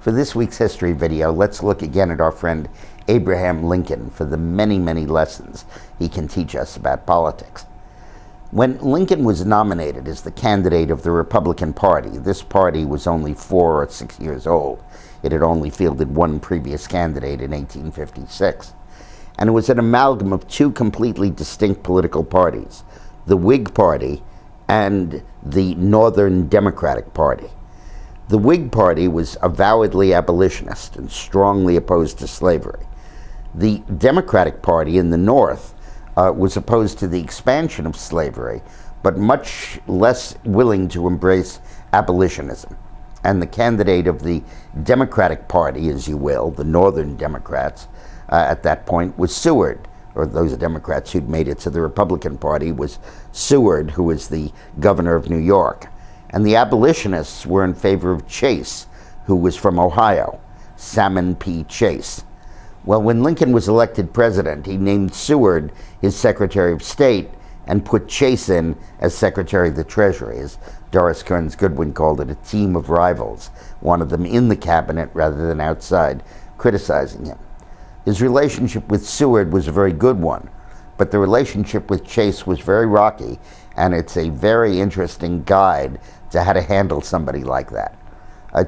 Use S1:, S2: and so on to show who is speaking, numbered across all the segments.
S1: For this week's history video, let's look again at our friend Abraham Lincoln for the many, many lessons he can teach us about politics. When Lincoln was nominated as the candidate of the Republican Party, this party was only 4 or 6 years old. It had only fielded one previous candidate in 1856. And it was an amalgam of two completely distinct political parties, the Whig Party and the Northern Democratic Party. The Whig Party was avowedly abolitionist and strongly opposed to slavery. The Democratic Party in the North was opposed to the expansion of slavery, but much less willing to embrace abolitionism. And the candidate of the Democratic Party, as you will, the Northern Democrats, at that point was Seward, or those Democrats who'd made it to the Republican Party was Seward, who was the governor of New York. And the abolitionists were in favor of Chase, who was from Ohio, Salmon P. Chase. Well, when Lincoln was elected president, he named Seward his Secretary of State and put Chase in as Secretary of the Treasury. As Doris Kearns Goodwin called it, a team of rivals, wanted them in the cabinet rather than outside criticizing him. His relationship with Seward was a very good one, but the relationship with Chase was very rocky, and it's a very interesting guide to how to handle somebody like that.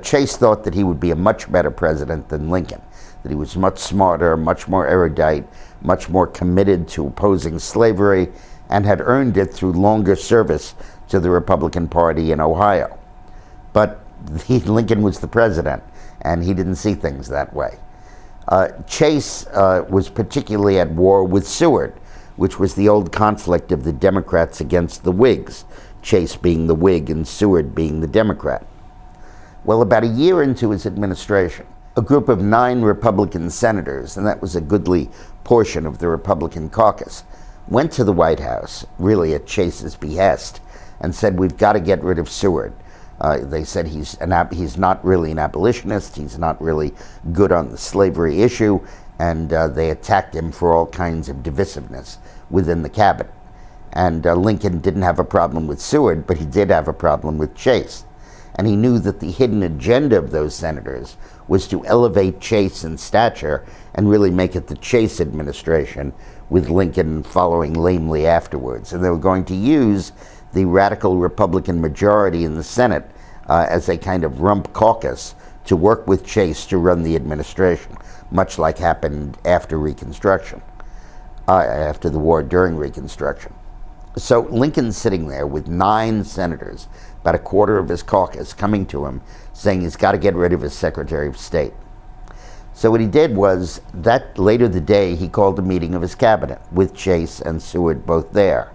S1: Chase thought that he would be a much better president than Lincoln, that he was much smarter, much more erudite, much more committed to opposing slavery, and had earned it through longer service to the Republican Party in Ohio. But Lincoln was the president, and he didn't see things that way. Chase was particularly at war with Seward, which was the old conflict of the Democrats against the Whigs, Chase being the Whig and Seward being the Democrat. Well, about a year into his administration, a group of 9 Republican senators, and that was a goodly portion of the Republican caucus, went to the White House, really at Chase's behest, and said, we've got to get rid of Seward. They said he's not really an abolitionist, he's not really good on the slavery issue, and they attacked him for all kinds of divisiveness within the cabinet. And Lincoln didn't have a problem with Seward, but he did have a problem with Chase. And he knew that the hidden agenda of those senators was to elevate Chase in stature and really make it the Chase administration, with Lincoln following lamely afterwards. And they were going to use the radical Republican majority in the Senate as a kind of rump caucus to work with Chase to run the administration, much like happened after Reconstruction, after the war during Reconstruction. So Lincoln's sitting there with 9 senators, about a quarter of his caucus, coming to him saying he's got to get rid of his Secretary of State. So what he did was, that later the day, he called a meeting of his cabinet with Chase and Seward both there.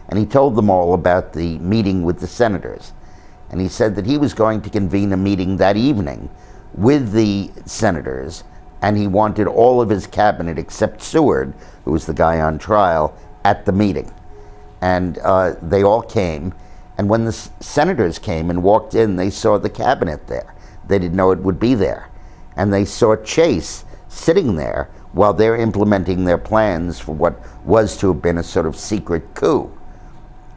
S1: And he told them all about the meeting with the senators. And he said that he was going to convene a meeting that evening with the senators, and he wanted all of his cabinet except Seward, who was the guy on trial, at the meeting. And they all came, and when the senators came and walked in, they saw the cabinet there. They didn't know it would be there. And they saw Chase sitting there while they're implementing their plans for what was to have been a sort of secret coup.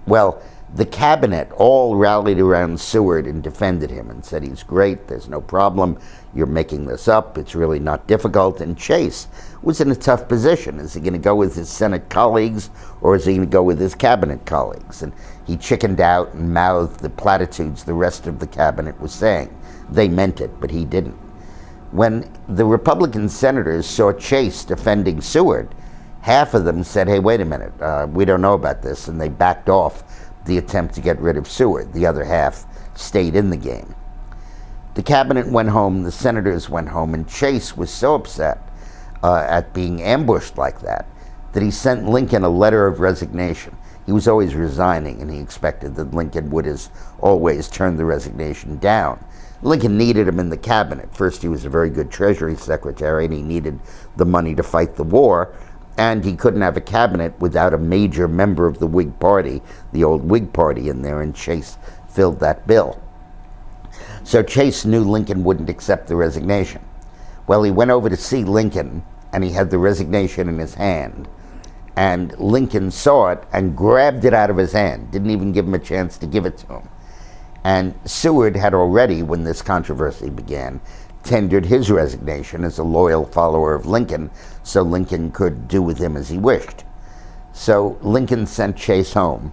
S1: Well, the cabinet all rallied around Seward and defended him and said he's great, there's no problem, you're making this up, it's really not difficult. And Chase was in a tough position. Is he going to go with his Senate colleagues, or is he going to go with his cabinet colleagues? And he chickened out and mouthed the platitudes the rest of the cabinet was saying. They meant it, but he didn't. When the Republican senators saw Chase defending Seward, half of them said, hey, wait a minute, we don't know about this, and they backed off the attempt to get rid of Seward. The other half stayed in the game. The cabinet went home, the senators went home, and Chase was so upset at being ambushed like that he sent Lincoln a letter of resignation. He was always resigning, and he expected that Lincoln would, as always, turn the resignation down. Lincoln needed him in the cabinet. First, he was a very good Treasury Secretary, and he needed the money to fight the war, and he couldn't have a cabinet without a major member of the Whig Party, the old Whig Party, in there, and Chase filled that bill. So Chase knew Lincoln wouldn't accept the resignation. Well, he went over to see Lincoln, and he had the resignation in his hand. And Lincoln saw it and grabbed it out of his hand, didn't even give him a chance to give it to him. And Seward had already, when this controversy began, tendered his resignation as a loyal follower of Lincoln so Lincoln could do with him as he wished. So Lincoln sent Chase home,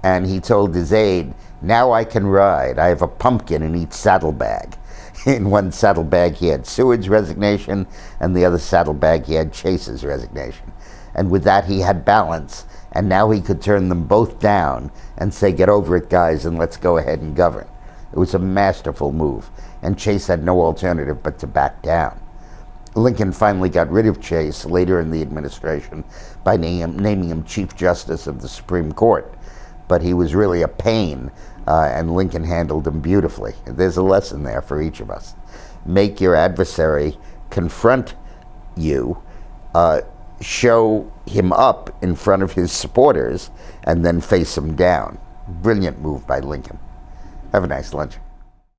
S1: and he told his aide, "Now I can ride. I have a pumpkin in each saddlebag." In one saddlebag he had Seward's resignation, and the other saddlebag he had Chase's resignation. And with that he had balance, and now he could turn them both down and say, "Get over it, guys, and let's go ahead and govern." It was a masterful move, and Chase had no alternative but to back down. Lincoln finally got rid of Chase later in the administration by naming him Chief Justice of the Supreme Court. But he was really a pain, and Lincoln handled him beautifully. There's a lesson there for each of us. Make your adversary confront you, show him up in front of his supporters, and then face him down. Brilliant move by Lincoln. Have a nice lunch.